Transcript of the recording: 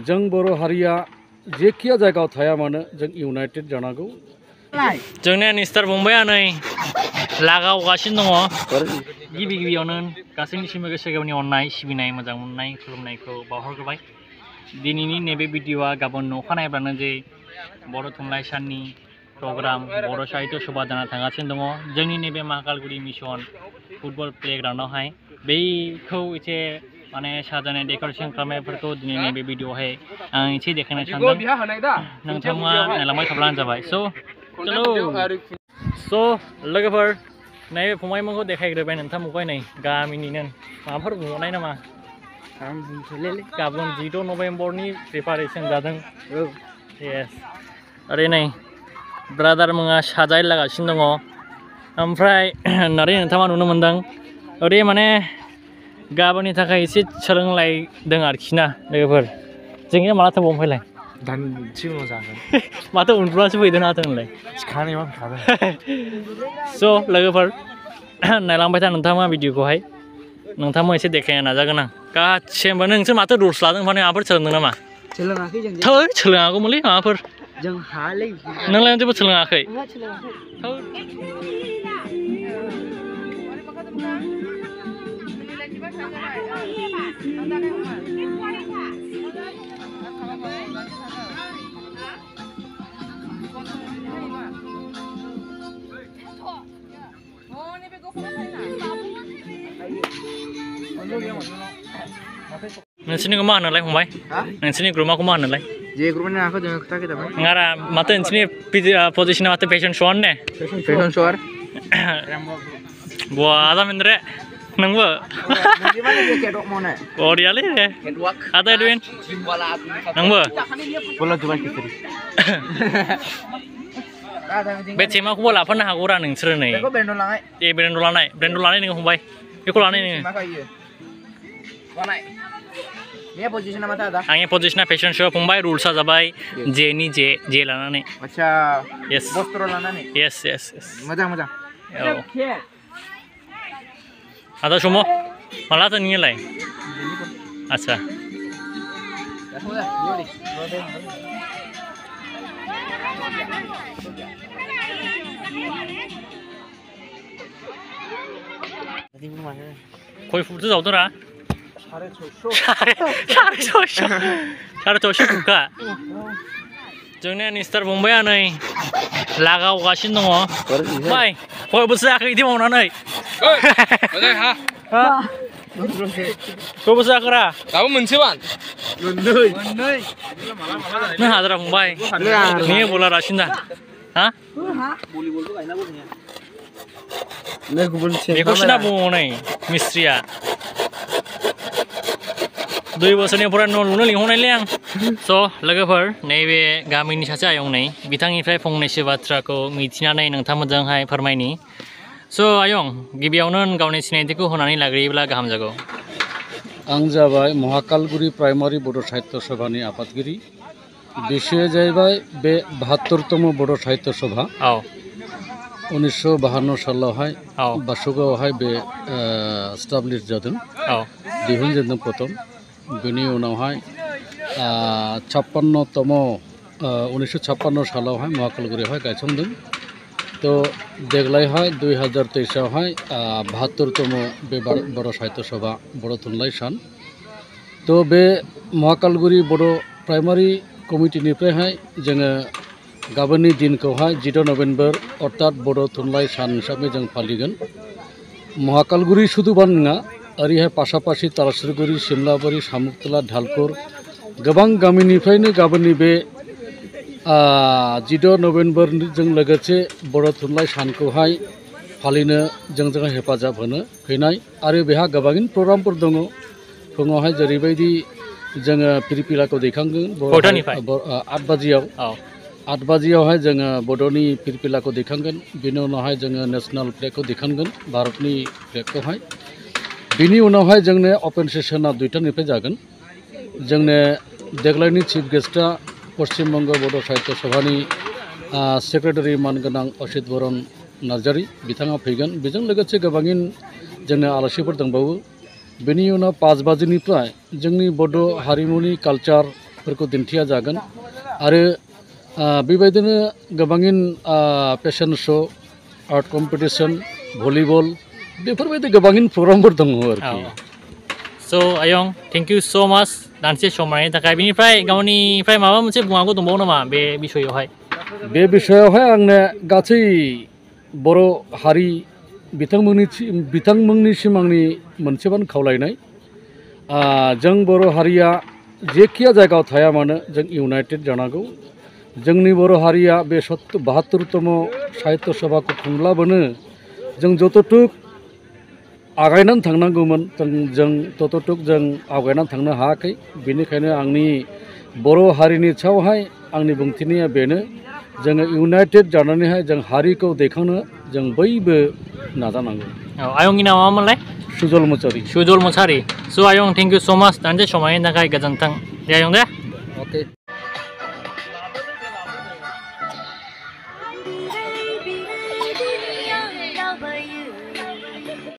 जों बर' हारिया जेखिया जायगायाव थाया मानो जों इउनाइटेड जानांगौ। जोंनिया निस्टार फंबाया नै लागावगासिनो दङ। गिबि गिबियावनो गासैनिसिमबो गोसो गोरबोनि अननाय सिबिनाय मोजां मोननाय खुलुमनायखौ बावहरग्रोबाय। दिनैनि नैबे भिडिअ'आ गाबोन अखानायब्लानो जे बर' थुनलाइ साननि प्रग्राम बर' साहित्य सभा जाना थांगासिनो दङ जोंनि नैबे महाकालगुरि मिसन फुटबल प्लेग्राउन्डआवहाय। बेखौ एसे माने साजायनाय डेक'रेसन खालामनायफोरखौ दिनै नैबे भिडिअ'आवहाय आं एसे देखायनो सानदों। नोंथाङा नायलांबाय थाब्लानो जाबाय। स' लोगोफोर नैबे फंबायमोनखौ देखायग्रोबाय नोंथांमोनखौ नै गामिनिनो माबाफोर बुंबावनाय नामा? गाबोन 10 नभेम्बरनि प्रिपारेसन जादों। येस ओरै नै ब्रादार मोना साजायलागासिनो दङ। ओमफ्राय नारै नोंथाङा नुनो मोनदों ओरै माने गाबोननि थाखाय एसे सोलोंलायदों आरोखि ना लोगोफोर। जोंनिया माला थांबावो ओमफ्रायलाय? माथो उन्दुनासो फैदों ना होनलाय? स' लोगोफोर नायलांबाय था नोंथाङा भिडिअखौहाय। नोंथांमोन एसे देखायनो नाजागोन आं गासिबो। नोंसोर माथो रुल्स लादों माने माबाफोर सोलोंदों नामा? सोलोङाखै जों। थै सोलोङागौमोनलै माबाफोर। जों हालै। नोंलाय जेबो सोलोङाखै? नोंसोरनिखौ मा होनोलाय फंबाय? नोंसोरनि ग्रुपखौ मा होनोलाय? जे ग्रुपनि नामखौ जों खोन्थाखै। नङारा माथो नोंसोरनि पजिसना माथो फेशन श'आनो ने? फेशन श'आर बवा जामिनरे नोंबो बरियालै दे ada Edwin नोंबो बे टिमाखौबो लाफानो हागौरा नोंसोरो नै ए ब्रेन्ड लानाय नोङो फंबाय बेखौ लानाय नोङो। आंनि पजिसना फेशन श' फंबाय रुल्सआ जाबाय जेनि जे लानानै। आच्छा यस बस्त्र लानानै। यस मोजां औ ada semua malah tuh nilai acha koy furtu jauh ra 650 buka जोंनिया निस्टार फंबाया नै लागावगासिनो दङ। बाय बयबो जायाखै बिदि मावनानै बयबो जायाखैरा दाबो मोनसेबान मोननै नों हादरा फंबाय नों बला रासिन दा हा बेखौसो ना बुङो नै मिस्ट्रिया 2 बोसोरनिफ्राय न' लुनो लिंहरनायलै आं। स' लोगोफोर नैबे गामिनि सासे आयं नै बिथांनिफ्राय फंनैसो बाथ्राखौ मिथिनानै नोंथांमोनजोंहाय फोरमायनि। स' आयं गिबियावनो गावनि सिनायथिखौ होनानै लाग्रोयोब्ला गाहाम जागौ। आं जाबाय महाकालगुरि प्राइमारि बड' साहित्य सभानि आफादगिरि। बिसोर जाहैबाय बे 72तम बड' साहित्य सभा 1952 सालावहाय बासुगावआवहाय बे स्टाब्लिश जादों दिहुनजेनदों प्रथम। बेनि उनावहाय 1956 सालावहाय महाकालगुरियावहाय गायसनदों। तो देग्लायहाय 2023आवहाय 72तम बे बर' साहित्य सभा बर' थुनलाइ सान। तो बे महाकालगुरि बर' प्राइमारि कमिटिनिफ्रायहाय जोङो गाबोननि दिनखौहाय 10 नभेम्बर अर्थात बर' थुनलाइ सान हिसाबै जों फालिगोन। महाकालगुरि सुदुबान नङा ओरैहाय पासापासि तालासुरगुरि सिमलाबारि सामुकतला धालकुर गोबां गामिनिफ्रायनो गाबोननि बे 10 नभेम्बरजों लोगोसे बर' थुनलाइ सानखौहाय फालिनो जोंजों हेफाजाब होनो फैनाय आरो बेहा गोबां प्रग्रामफोर दङ। फुङावहाय जेरैबायदि जोङो फिरफिलाखौ दैखांगोन 8 बाजियाव 8 बाजियावहाय जोङो बड'नि फिरफिलाखौ दैखांगोन। बिनि उनावहाय जोङो नेशनेल फ्लेगखौ दैखांगोन भारतनि फ्लेगखौहाय। बिनि उनावहाय जोंनो अपेन सेसना 2टानिफ्राय जागोन। जोंनो देग्लायनि चिफ गेस्टआ पश्चिम बंग बड' साहित्य सभानि सेक्रेटारि मानगोनां असित बरन नार्जारि बिथाङा फैगोन। बेजों लोगोसे गोबां जोंनो आलासिफोर दंबावो। बेनि उनाव 5 बाजिनिफ्राय जोंनि बड' हारिमुनि कालचार बेफोरखौ दिन्थिया जागोन आरो बेबायदिनो गोबाङिन फेशन श' आर्ट कम्पिटिशन भलिबल बेफोरबायदि गोबाङिन प्रग्रामफोर दङ आरोखि So Ayong, thank you so much दानसे सम होनायनि थाखाय बेनिफ्राय गावनिफ्राय माबा मोनसे बुंनांगौ दंबावो नामा बे बिसयआवहाय बे बिसयआवहाय आंनो गासै बर' हारि बिथांमोननिसिम आंनि मोनसेबान खावलायनाय जों बर' हारिया जेखिया जायगायाव थाया मानो जों इउनाइटेड जानांगौ जोंनि बर' हारिया बे 72तम साहित्य सभाखौ खुंब्लाबोनो जों जतटुक आगायनानै थांनांगौमोन जों ततटुक जों आवगायनानै थांनो हायाखै बेनिखायनो आंनि बर' हारिनि सायावहाय आंनि बुंथिनाया बेनो जोङो इउनाइटेड जानानैहाय जों हारिखौ दैखांनो जों बयबो नाजानांगौ आयंनि नामा मामोनलाय सुजल मुसाहारि सुजल मुसाहारि स' आयं थेंक इउ स' माच दानसे सम होनायनि थाखाय गोजोन्थों दे आयं दे अके